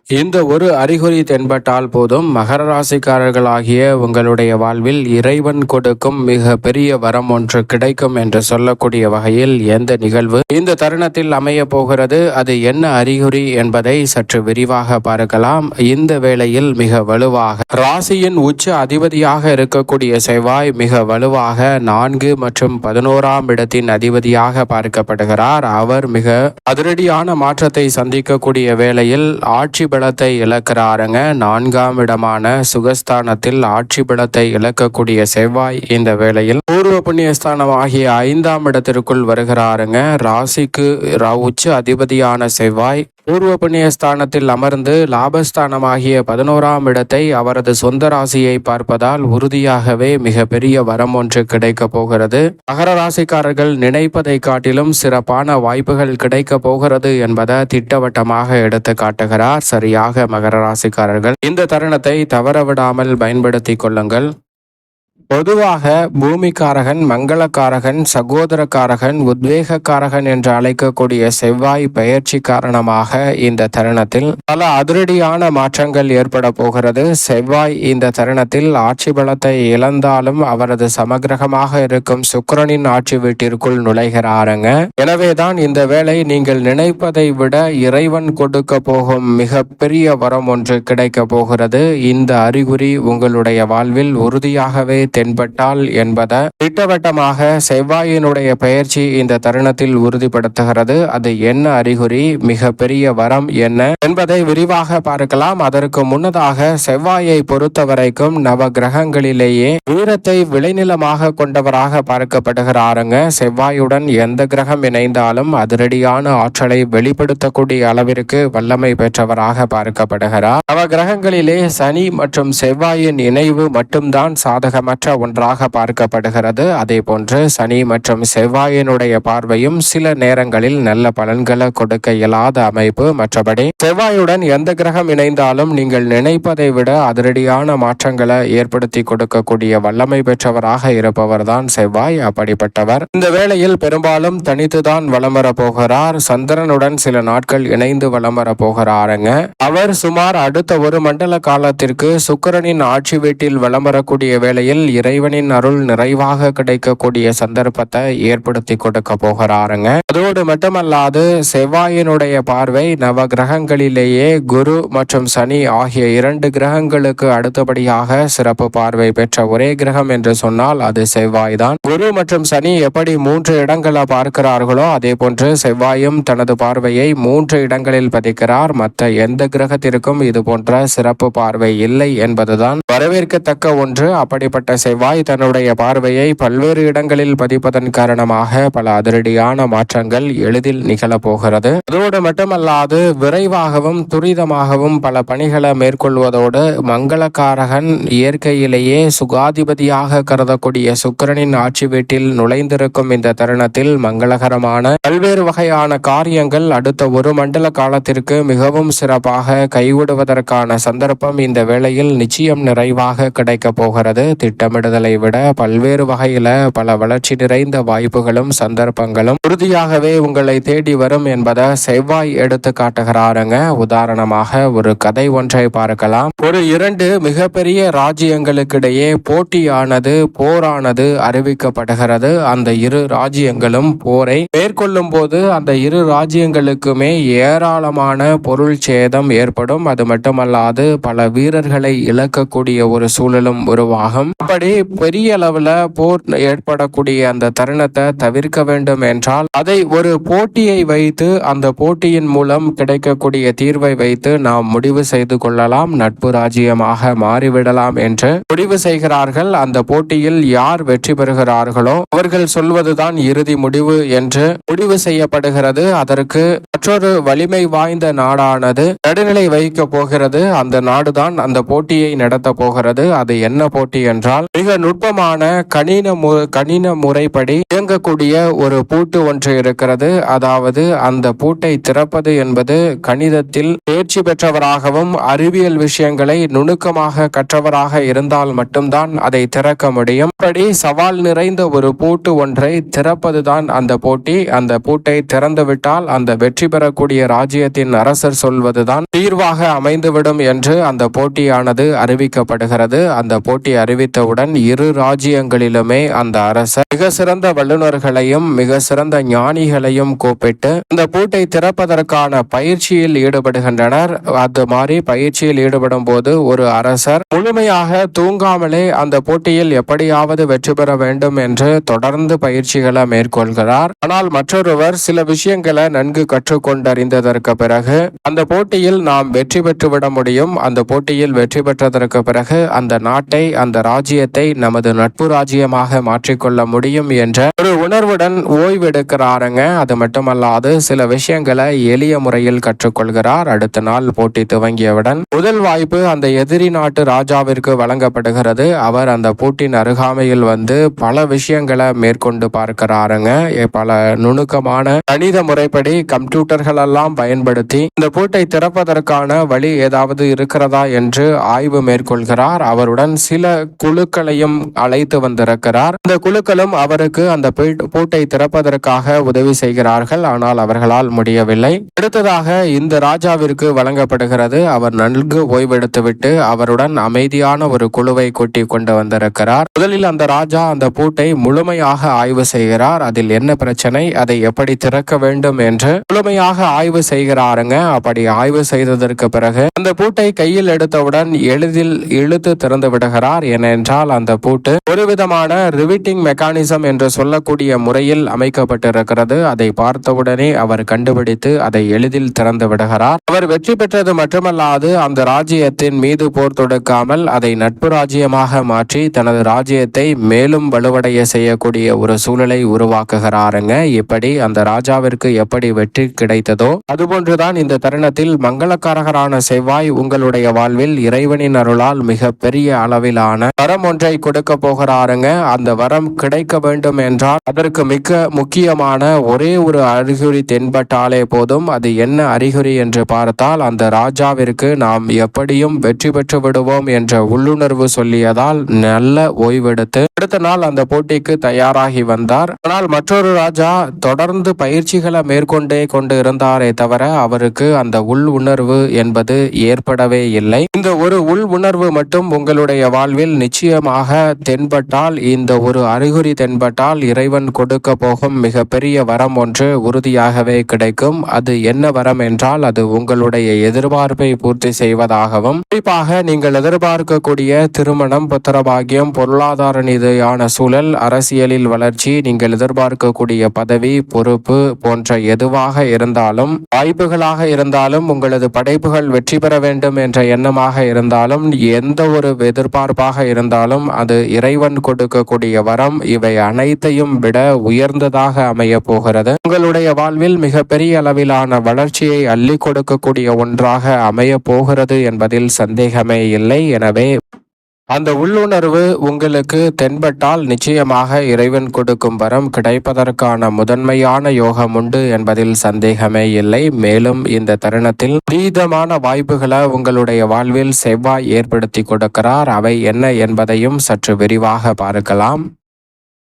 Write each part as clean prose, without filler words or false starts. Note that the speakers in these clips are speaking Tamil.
இந்த ஒரு அறிகுறி தென்பட்டால் போதும், மகர ராசிக்காரர்களாகிய உங்களுடைய வாழ்வில் இறைவன் கொடுக்கும் மிக பெரிய வரம் ஒன்று கிடைக்கும் என்று சொல்லக்கூடிய வகையில் எந்த நிகழ்வு இந்த தருணத்தில் அமைய போகிறது, அது என்ன அறிகுறி என்பதை சற்று விரிவாக பார்க்கலாம். இந்த வேளையில் மிக வலுவாக ராசியின் உச்ச அதிபதியாக இருக்கக்கூடிய செவ்வாய் மிக வலுவாக 4 மற்றும் 11ஆம் இடத்தின் அதிபதியாக பார்க்கப்படுகிறார். அவர் மிக அதிரடியான மாற்றத்தை சந்திக்கக்கூடிய வேளையில் ஆட்சி பலத்தை இழக்கிறாருங்க. 4ஆம் இடமான சுகஸ்தானத்தில் ஆட்சி பலத்தை இழக்கக்கூடிய செவ்வாய் இந்த வேளையில் பூர்வ புண்ணியஸ்தானம் ஆகிய 5ஆம் இடத்திற்குள் வருகிறாருங்க. ராசிக்கு உச்ச அதிபதியான செவ்வாய் பூர்வ புண்ணியஸ்தானத்தில் அமர்ந்து லாபஸ்தானமாகிய 11ஆம் இடத்தை அவரது சொந்த ராசியை பார்ப்பதால் உறுதியாகவே மிக பெரிய வரம் ஒன்று கிடைக்க போகிறது. மகர ராசிக்காரர்கள் நினைப்பதை காட்டிலும் சிறப்பான வாய்ப்புகள் கிடைக்க போகிறது என்பதை திட்டவட்டமாக எடுத்து காட்டுகிறார். சரியாக மகர ராசிக்காரர்கள் இந்த தருணத்தை தவறவிடாமல் பயன்படுத்தி கொள்ளுங்கள். பொதுவாக பூமிக்காரகன், மங்களக்காரகன், சகோதரக்காரகன், உத்வேகக்காரகன் என்று அழைக்கக்கூடிய செவ்வாய் பெயர்ச்சி காரணமாக இந்த தருணத்தில் பல அதிரடியான மாற்றங்கள் ஏற்பட போகிறது. செவ்வாய் இந்த தருணத்தில் ஆட்சி பலத்தை இழந்தாலும் அவரது சமகிரகமாக இருக்கும் சுக்கிரனின் ஆட்சி வீட்டிற்குள் நுழைகிறாருங்க. எனவேதான் இந்த வேளை நீங்கள் நினைப்பதை விட இறைவன் கொடுக்க போகும் மிக பெரிய வரம் ஒன்று கிடைக்க போகிறது. இந்த அறிகுறி உங்களுடைய வாழ்வில் உறுதியாகவே தென்பட்டால் என்பதை திட்டவட்டமாக செவ்வாயினுடைய பெயர்ச்சி இந்த தருணத்தில் உறுதிப்படுத்துகிறது. அது என்ன அறிகுறி, மிக பெரிய வரம் என்ன என்பதை விரிவாக பார்க்கலாம். அதற்கு முன்னதாக செவ்வாயை பொறுத்தவரைக்கும் நவ கிரகங்களிலேயே வீரத்தை விளைநிலமாக கொண்டவராக பார்க்கப்படுகிறாருங்க. செவ்வாயுடன் எந்த கிரகம் இணைந்தாலும் அதிரடியான ஆற்றலை வெளிப்படுத்தக்கூடிய அளவிற்கு வல்லமை பெற்றவராக பார்க்கப்படுகிறார். நவ கிரகங்களிலே சனி மற்றும் செவ்வாயின் இணைவு மட்டும்தான் சாதகமற்ற ஒன்றாக பார்க்கப்படுகிறது. அதே போன்று சனி மற்றும் செவ்வாயினுடைய பார்வையும் சில நேரங்களில் நல்ல பலன்களை கொடுக்க இயலாத அமைப்பு. மற்றபடி செவ்வாயுடன் எந்த கிரகம் இணைந்தாலும் நீங்கள் நினைப்பதை விட அதிரடியான மாற்றங்களை ஏற்படுத்தி கொடுக்கக்கூடிய வல்லமை பெற்றவராக இருப்பவர் தான் செவ்வாய். அப்படிப்பட்டவர் இந்த வேளையில் பெரும்பாலும் தனித்துதான் வலம் வர போகிறார். சந்திரனுடன் சில நாட்கள் இணைந்து வலம் வர போகிறாருங்க. அவர் சுமார் அடுத்த ஒரு மண்டல காலத்திற்கு சுக்கிரனின் ஆட்சி வீட்டில் வலம் வரக்கூடிய வேளையில் இறைவனின் அருள் நிறைவாக கிடைக்கக்கூடிய சந்தர்ப்பத்தை ஏற்படுத்தி கொடுக்க போகிறாருங்க. அதோடு மட்டுமல்லாது செவ்வாயினுடைய பார்வை நவ கிரகங்களிலேயே குரு மற்றும் சனி ஆகிய 2 கிரகங்களுக்கு அடுத்தபடியாக சிறப்பு பார்வை பெற்ற ஒரே கிரகம் என்று சொன்னால் அது செவ்வாய் தான். குரு மற்றும் சனி எப்படி 3 இடங்களை பார்க்கிறார்களோ அதே போன்று செவ்வாயும் தனது பார்வையை 3 இடங்களில் பதிக்கிறார். மற்ற எந்த கிரகத்திற்கும் இது போன்ற சிறப்பு பார்வை இல்லை என்பதுதான் வரவேற்கத்தக்க ஒன்று. அப்படிப்பட்ட செவ்வாய் தன்னுடைய பார்வையை பல்வேறு இடங்களில் பதிப்பதன் காரணமாக பல அதிரடியான மாற்றங்கள் எளிதில் நிகழப்போகிறது. அதோடு மட்டுமல்லாது விரைவாகவும் துரிதமாகவும் பல பணிகளை மேற்கொள்வதோடு மங்களக்காரகன் இயற்கையிலேயே சுகாதிபதியாக கருதக்கூடிய சுக்கிரனின் ஆட்சி வீட்டில் நுழைந்திருக்கும் இந்த தருணத்தில் மங்களகரமான பல்வேறு வகையான காரியங்கள் அடுத்த ஒரு மண்டல காலத்திற்கு மிகவும் சிறப்பாக கைவிடுவதற்கான சந்தர்ப்பம் இந்த வேளையில் நிச்சயம் நிறைவாக கிடைக்க போகிறது. திட்டமிடுதலை விட பல்வேறு வகையில பல வளர்ச்சி நிறைந்த வாய்ப்புகளும் சந்தர்ப்பங்களும் உறுதியாகவே உங்களை தேடி வரும் என்பதை செவ்வாய் எடுத்து காட்டுகிறாருங்க. உதாரணமாக ஒரு கதை ஒன்றை பார்க்கலாம். ஒரு 2 மிகப்பெரிய ராஜ்யங்களுக்கிடையே போரானது அறிவிக்கப்படுகிறது. அந்த 2 ராஜ்யங்களும் போரை மேற்கொள்ளும் போது அந்த 2 ராஜ்யங்களுக்குமே ஏராளமான பொருள் சேதம் ஏற்படும். அது மட்டுமல்லாது பல வீரர்களை இழக்கக்கூடிய ஒரு சூழலும் உருவாகும். அப்படி பெரிய அளவுல போர் ஏற்படக்கூடிய அந்த தருணத்தை தவிர்க்க வேண்டும் என்றால் அதை ஒரு போட்டியை வைத்து அந்த போட்டியின் மூலம் கிடைக்கக்கூடிய தீர்வை வைத்து நாம் முடிவு செய்து கொள்ளலாம். நட்பு ராஜ்யமாக மாறிவிடலாம் என்று முடிவு செய்கிறார்கள். அந்த போட்டியில் யார் வெற்றி பெறுகிறார்களோ அவர்கள் சொல்வதுதான் இறுதி முடிவு என்று முடிவு செய்யப்படுகிறது. அதற்கு மற்றொரு வலிமை வாய்ந்த நாடானது நடுநிலை வைக்க போகிறது. அந்த நாடுதான் அந்த போட்டியை நடத்த போகிறது. அது என்ன போட்டி என்றால் மிக நுட்பமான கணின முறைப்படி இயங்கக்கூடிய ஒரு பூட்டு ஒன்று இருக்கிறது. அதாவது அந்த பூட்டை திறப்பது என்பது கணிதத்தில் தேர்ச்சி பெற்றவராகவும் அறிவியல் விஷயங்களை நுணுக்கமாக கற்றவராக இருந்தால் மட்டும்தான் அதை திறக்க முடியும். அப்படி சவால் நிறைந்த ஒரு பூட்டு ஒன்றை திறப்பதுதான் அந்த போட்டி. அந்த பூட்டை திறந்துவிட்டால் அந்த வெற்றி பெறக்கூடிய ராஜ்யத்தின் அரசர் சொல்வதுதான் தீர்வாக அமைந்துவிடும் என்று அந்த போட்டியானது அறிவிக்கப்படுகிறது. அந்த போட்டி அறிவித்தவுடன் இரு ராஜ்யங்களிலுமே அந்த அரசர் மிக சிறந்த வல்லுநர்களையும் மிக சிறந்த ஞானிகளையும் கூப்பிட்டு இந்த பூட்டை திறப்பதற்கான பயிற்சியில் ஈடுபடுகின்றனர். அது மாதிரி பயிற்சியில் ஈடுபடும் போது ஒரு அரசர் முழுமையாக தூங்காமலே அந்த போட்டியில் எப்படியாவது வெற்றி பெற வேண்டும் என்று தொடர்ந்து பயிற்சிகளை மேற்கொள்கிறார். ஆனால் மற்றொருவர் சில விஷயங்களை நன்கு கற்றுக்கொண்டறிந்ததற்கு பிறகு அந்த போட்டியில் நாம் வெற்றி பெற்றுவிட முடியும். அந்த போட்டியில் வெற்றி பெற்றதற்கு பிறகு அந்த நாட்டை அந்த ராஜ்யத்தை நமது நட்பு ராஜ்யமாக மாற்றிக்கொள்ள முடியும் என்ற ஒரு உணர்வுடன் ஓய்வெடுக்கிறாருங்க. அது மட்டுமல்லாது சில விஷயங்களை எளிய முறையில் கற்றுக்கொள்கிறார். அடுத்த நாள் போட்டி துவங்கியவுடன் முதல் வாய்ப்பு அந்த எதிரி நாட்டு ராஜாவிற்கு வழங்கப்படுகிறது. அவர் அந்த பூட்டின் அருகாமையில் வந்து பல விஷயங்களை மேற்கொண்டு பார்க்கிறாருங்க. பல நுணுக்கமான கணித முறைப்படி கம்ப்யூட்டர்கள் எல்லாம் பயன்படுத்தி இந்த பூட்டை திறப்பதற்கான வழி ஏதாவது இருக்கிறதா என்று ஆய்வு மேற்கொள்கிறார். அவருடன் சில குழுக்களையும் அழைத்து வந்திருக்கிறார். இந்த குழுக்களும் அவருக்கு அந்த பூட்டை திறப்பதற்காக உதவி செய்கிறார்கள். ஆனால் அவர்களால் முடியவில்லை. அடுத்ததாக இந்த ராஜாவிற்கு வழங்கப்படுகிறது. அவர் நன்கு ஓய்வெடுத்துவிட்டு அவருடன் அமைதியான ஒரு குழுவை கூட்டி கொண்டு வந்திருக்கிறார். முதலில் அந்த ராஜா அந்த பூட்டை முழுமையாக ஆய்வு செய்கிறார். அதில் என்ன பிரச்சனை, அதை எப்படி திறக்க வேண்டும் என்று முழுமையாக ஆய்வு செய்கிறாருங்க. அப்படி ஆய்வு செய்ததற்கு பிறகு அந்த பூட்டை கையில் எடுத்தவுடன் எளிதில் இழுத்து திறந்து விடுகிறார். ஏனென்றால் அந்த பூட்டு ஒரு விதமான ரிவிட்டிங் மெக்கானிசம் என்று சொல்லக்கூடிய முறையில் அமைக்கப்பட்டிருக்கிறது. அதை பார்த்தவுடனே அவர் கண்டுபிடித்து அதை எளிதில் திறந்து விடுகிறார். அவர் வெற்றி பெற்றது மட்டுமல்லாது அந்த ராஜ்யத்தின் மீது போர் தொடுக்காமல் அதை நட்பு ராஜ்யமாக மாற்றி தனது ராஜ்யத்தை மேலும் வலுவடைய செய்யக்கூடிய ஒரு சூழலை உருவாக்குகிறாருங்க. இப்படி அந்த ராஜாவிற்கு எப்படி வெற்றி கிடைத்ததோ அதுபோன்றுதான் இந்த தருணத்தில் மங்களக்காரகரான செவ்வாய் உங்களுடைய வாழ்வில் இறைவனின் அருளால் மிக பெரிய அளவிலான வரம் ஒன்றை கொடுக்க போகிறாருங்க. அந்த வரம் கிடைக்க வேண்டும் என்றால் அதற்கு மிக முக்கியமான ஒரே ஒரு அறிகுறி தென்பட்டாலே போதும். அது என்ன அறிகுறி என்று பார்த்தால் அந்த ராஜாவிற்கு நாம் எப்படியும் வெற்றி பெற்று விடுவோம் என்ற உள்ளுணர்வு சொல்லியதால் நல்ல ஓய்வெடுத்து அடுத்த நாள் அந்த போட்டிக்கு தயாராகி வந்தார். ஆனால் மற்றொரு ராஜா தொடர்ந்து பயிற்சிகளை மேற்கொண்டே கொண்டு இருந்தாரே தவிர அவருக்கு அந்த உள் உணர்வு என்பது ஏற்படவே இல்லை. இந்த ஒரு உள் உணர்வு மட்டும் உங்களுடைய வாழ்வில் நிச்சயமாக தென்பட்டால், இந்த ஒரு அறிகுறி தென்பட்டால் இறைவன் கொடுக்க போகும் மிக பெரிய வரம் ஒன்று உறுதியாகவே கிடைக்கும். அது என்ன வரம் என்றால் அது உங்களுடைய எதிர்பார்ப்பை பூர்த்தி செய்வதாகவும், குறிப்பாக நீங்கள் எதிர்பார்க்கக்கூடிய திருமணம், புத்திரபாகியம், பொருளாதார ரீதியான சூழல், அரசியலில் வளர்ச்சி, நீங்கள் எதிர்பார்க்கக்கூடிய பதவி, பொறுப்பு போன்ற எதுவாக இருந்தாலும், வாய்ப்புகளாக இருந்தாலும், உங்களது படைப்புகள் வெற்றி பெற வேண்டும் என்ற எண்ணமாக இருந்தாலும், எந்த ஒரு எதிர்பார்ப்பாக இருந்தாலும் அது இறைவன் கொடுக்கக்கூடிய வரம். இவை அனைத்தையும் விட உயர்ந்ததாக அமைய போகிறது. உங்களுடைய வாழ்வில் மிக பெரிய அளவிலான வளர்ச்சியை அள்ளி கொடுக்கக்கூடிய ஒன்றாக அமைய போகிறது என்பதில் சந்தேகமே இல்லை. எனவே அந்த உள்ளுணர்வு உங்களுக்கு தென்பட்டால் நிச்சயமாக இறைவன் கொடுக்கும் வரம் கிடைப்பதற்கான முதன்மையான யோகம் உண்டு என்பதில் சந்தேகமே இல்லை. மேலும் இந்த தருணத்தில் அதீதமான வாய்ப்புகளை உங்களுடைய வாழ்வில் செவ்வாய் ஏற்படுத்தி கொடுக்கிறார். அவை என்ன என்பதையும் சற்று விரிவாக பார்க்கலாம்.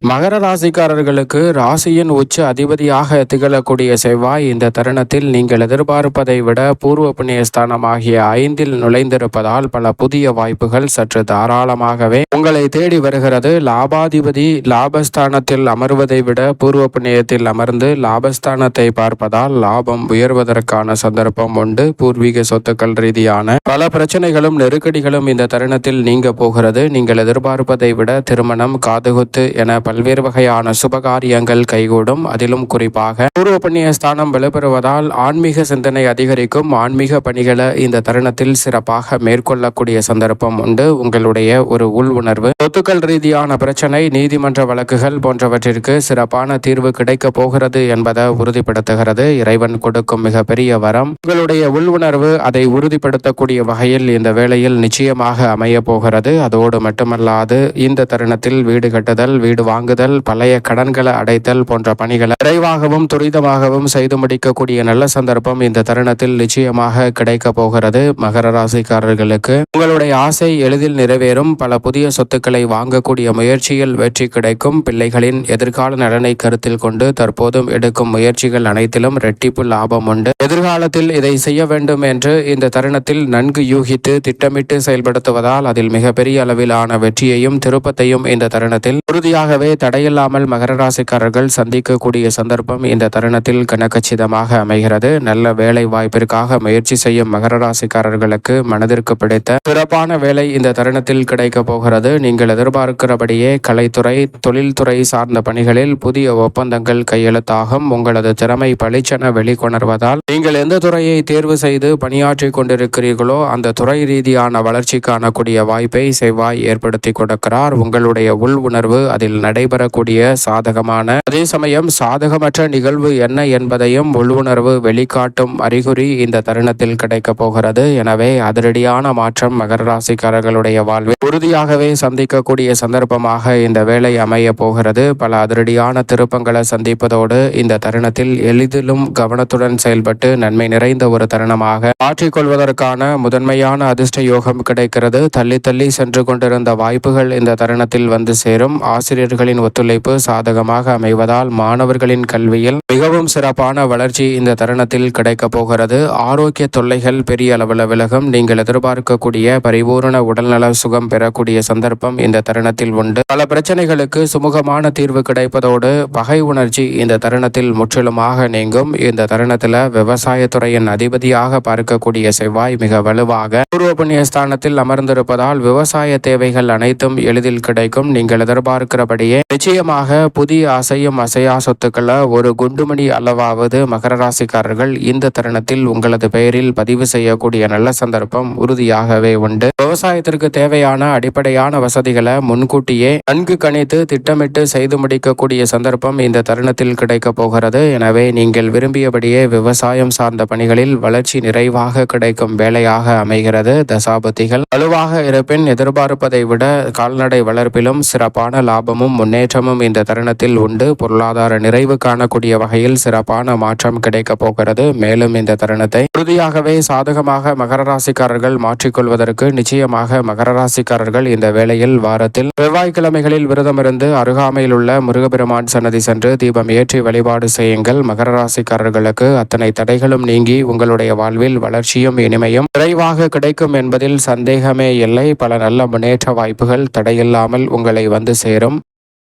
மகர ராசிக்காரர்களுக்கு ராசியின் உச்ச அதிபதியாக திகழக்கூடிய செவ்வாய் இந்த தருணத்தில் நீங்கள் எதிர்பார்ப்பதை விட பூர்வ புண்ணிய ஸ்தானமாகிய 5 நுழைந்திருப்பதால் பல புதிய வாய்ப்புகள் சற்று தாராளமாகவே உங்களை தேடி வருகிறது. லாபாதிபதி லாபஸ்தானத்தில் அமர்வதை விட பூர்வ புண்ணியத்தில் அமர்ந்து லாபஸ்தானத்தை பார்ப்பதால் லாபம் உயர்வதற்கான சந்தர்ப்பம் உண்டு. பூர்வீக சொத்துக்கள் ரீதியான பல பிரச்சனைகளும் நெருக்கடிகளும் இந்த தருணத்தில் நீங்க போகிறது. நீங்கள் எதிர்பார்ப்பதை விட திருமணம், காதுகுத்து என பல்வேறு வகையான சுபகாரியங்கள் கைகூடும். அதிலும் குறிப்பாக பூர்வ புண்ணிய ஸ்தானம் வலுப்பெறுவதால் ஆன்மீக சிந்தனை அதிகரிக்கும். ஆன்மீக பணிகளை இந்த தருணத்தில் சிறப்பாக மேற்கொள்ளக்கூடிய சந்தர்ப்பம் உண்டு. உங்களுடைய ஒரு உள் உணர்வு, சொத்துக்கள் ரீதியான பிரச்சனை, நீதிமன்ற வழக்குகள் போன்றவற்றிற்கு சிறப்பான தீர்வு கிடைக்க போகிறது என்பதை உறுதிப்படுத்துகிறது. இறைவன் கொடுக்கும் மிகப்பெரிய வரம். உங்களுடைய உள் உணர்வு அதை உறுதிப்படுத்தக்கூடிய வகையில் இந்த வேளையில் நிச்சயமாக அமைய போகிறது. அதோடு மட்டுமல்லாது இந்த தருணத்தில் வீடு கட்டுதல், வீடு வாங்குதல், பழைய கடன்களை அடைத்தல் போன்ற பணிகளை விரைவாகவும் துரிதமாகவும் செய்து முடிக்கக்கூடிய நல்ல சந்தர்ப்பம் இந்த தருணத்தில் நிச்சயமாக கிடைக்க போகிறது. மகர ராசிக்காரர்களுக்கு உங்களுடைய ஆசை எளிதில் நிறைவேறும். பல புதிய சொத்துக்களை வாங்கக்கூடிய முயற்சியில் வெற்றி கிடைக்கும். பிள்ளைகளின் எதிர்கால நலனை கருத்தில் கொண்டு தற்போதும் எடுக்கும் முயற்சிகள் அனைத்திலும் இரட்டிப்பு லாபம் உண்டு. எதிர்காலத்தில் இதை செய்ய வேண்டும் என்று இந்த தருணத்தில் நன்கு யூகித்து திட்டமிட்டு செயல்படுத்துவதால் அதில் மிகப்பெரிய அளவிலான வெற்றியையும் திருப்பத்தையும் இந்த தருணத்தில் உறுதியாகவே தடையில்லாமல் மகர ராசிக்காரர்கள் சந்திக்கக்கூடிய சந்தர்ப்பம் இந்த தருணத்தில் கனகச்சிதமாக அமைகிறது. நல்ல வேலை வாய்ப்பிற்காக முயற்சி செய்யும் மகர ராசிக்காரர்களுக்கு மனதிற்கு பிடித்த சிறப்பான வேலை இந்த தருணத்தில் கிடைக்க போகிறது. நீங்கள் எதிர்பார்க்கிறபடியே கலைத்துறை, தொழில்துறை சார்ந்த பணிகளில் புதிய ஒப்பந்தங்கள் கையெழுத்தாகும். உங்களது திறமை பளிச்சென வெளிக்கொணர்வதால் நீங்கள் எந்த துறையை தேர்வு செய்து பணியாற்றி கொண்டிருக்கிறீர்களோ அந்த துறை ரீதியான வளர்ச்சி காணக்கூடிய வாய்ப்பை செவ்வாய் ஏற்படுத்தி கொடுக்கிறார். உங்களுடைய உள் உணர்வு அதில் நடைபெறக்கூடிய சாதகமான, அதே சமயம் சாதகமற்ற நிகழ்வு என்ன என்பதையும் உள்ளுணர்வு வெளிக்காட்டும் அறிகுறி இந்த தருணத்தில் கிடைக்க போகிறது. எனவே அதிரடியான மாற்றம் மகர ராசிக்காரர்களுடைய வாழ்வில் உறுதியாகவே சந்திக்கக்கூடிய சந்தர்ப்பமாக இந்த வேலை அமைய போகிறது. பல அதிரடியான திருப்பங்களை சந்திப்பதோடு இந்த தருணத்தில் எளிதிலும் கவனத்துடன் செயல்பட்டு நன்மை நிறைந்த ஒரு தருணமாக மாற்றிக்கொள்வதற்கான முதன்மையான அதிர்ஷ்ட யோகம் கிடைக்கிறது. தள்ளி தள்ளி சென்று கொண்டிருந்த வாய்ப்புகள் இந்த தருணத்தில் வந்து சேரும். ஆசிரியர்களின் ஒத்துழைப்பு சாதகமாக அமைவதால் மாணவர்களின் கல்வியில் மிகவும் சிறப்பான வளர்ச்சி இந்த தருணத்தில் கிடைக்க போகிறது. ஆரோக்கிய தொல்லைகள் பெரிய அளவில் விலகும். நீங்கள் எதிர்பார்க்கக்கூடிய பரிபூரண உடல்நல சுகம் பெறக்கூடிய சந்தர்ப்பம் இந்த தருணத்தில் உண்டு. பல பிரச்சனைகளுக்கு சுமூகமான தீர்வு கிடைப்பதோடு பகை உணர்ச்சி இந்த தருணத்தில் முற்றிலுமாக நீங்கும். இந்த தருணத்தில் விவசாயத்துறையின் அதிபதியாக பார்க்கக்கூடிய செவ்வாய் மிக வலுவாக பூர்வ புண்ணிய ஸ்தானத்தில் அமர்ந்திருப்பதால் விவசாய தேவைகள் அனைத்தும் எளிதில் கிடைக்கும். நீங்கள் எதிர்பார்க்கிறபடியே நிச்சயமாக புதிய அசையும் அசையா சொத்துக்களை ஒரு குண்டுமணி அளவாவது மகர ராசிக்காரர்கள் இந்த தருணத்தில் உங்களது பெயரில் பதிவு செய்யக்கூடிய நல்ல சந்தர்ப்பம் உறுதியாகவே உண்டு. விவசாயத்திற்கு தேவையான அடிப்படையான வசதிகளை முன்கூட்டியே நன்கு கணித்து திட்டமிட்டு செய்து முடிக்கக்கூடிய சந்தர்ப்பம் இந்த தருணத்தில் கிடைக்க போகிறது. எனவே நீங்கள் விரும்பியபடியே விவசாயம் சார்ந்த பணிகளில் வளர்ச்சி நிறைவாக கிடைக்கும் வேலையாக அமைகிறது. தசாபதிகள் வலுவாக இருப்பின் எதிர்பார்ப்பதை விட கால்நடை வளர்ப்பிலும் சிறப்பான லாபமும் முன்னேற்றமும் இந்த தருணத்தில் உண்டு. பொருளாதார நிறைவு காணக்கூடிய வகையில் சிறப்பான மாற்றம் கிடைக்க போகிறது. மேலும் இந்த தருணத்தை உறுதியாகவே சாதகமாக மகர ராசிக்காரர்கள் மாற்றிக்கொள்வதற்கு நிச்சயமாக மகர ராசிக்காரர்கள் இந்த வேளையில் வாரத்தில் செவ்வாய்க்கிழமைகளில் விரதமிருந்து அருகாமையில் உள்ள முருகப்பெருமான் சன்னதி சென்று தீபம் ஏற்றி வழிபாடு செய்யுங்கள். மகர ராசிக்காரர்களுக்கு அத்தனை தடைகளும் நீங்கி உங்களுடைய வாழ்வில் வளர்ச்சியும் இனிமையும் விரைவாக கிடைக்கும் என்பதில் சந்தேகமே இல்லை. பல நல்ல முன்னேற்ற வாய்ப்புகள் தடையில்லாமல் உங்களை வந்து சேரும்.